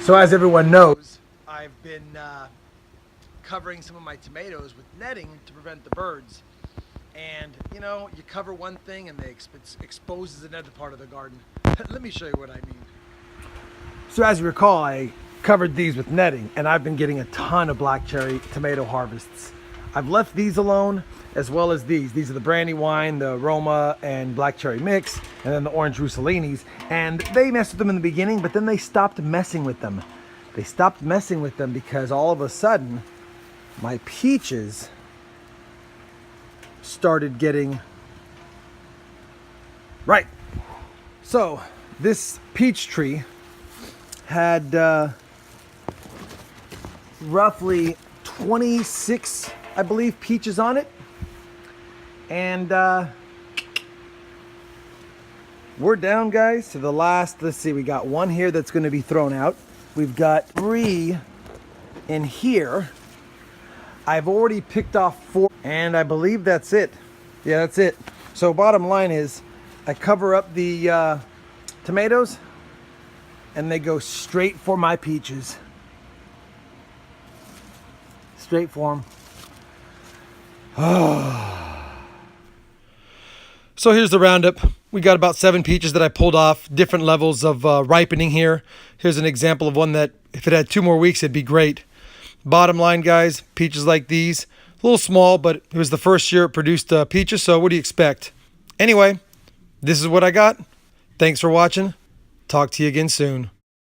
So as everyone knows, I've been covering some of my tomatoes with netting to prevent the birds. And you know, you cover one thing and it exposes another part of the garden. Let me show you what I mean. So as you recall, I covered these with netting and I've been getting a ton of black cherry tomato harvests. I've left these alone as well as these. These are the Brandywine, the Roma, and black cherry mix, and then the orange Roussellinis. And they messed with them in the beginning, but then they stopped messing with them. They stopped messing with them because all of a sudden, my peaches started getting right. So this peach tree had roughly 26, I believe, peaches on it. And we're down, guys, to the last. Let's see, we got one here that's going to be thrown out. We've got 3 in here. I've already picked off 4, and I believe that's it. Yeah, that's it. So bottom line is, I cover up the tomatoes, and they go straight for my peaches. Straight for them. So here's the roundup. We got about 7 peaches that I pulled off, different levels of ripening here. Here's an example of one that, if it had 2 more weeks, it'd be great. Bottom line, guys, peaches like these, a little small, but it was the first year it produced peaches, so what do you expect? Anyway, this is what I got. Thanks for watching. Talk to you again soon.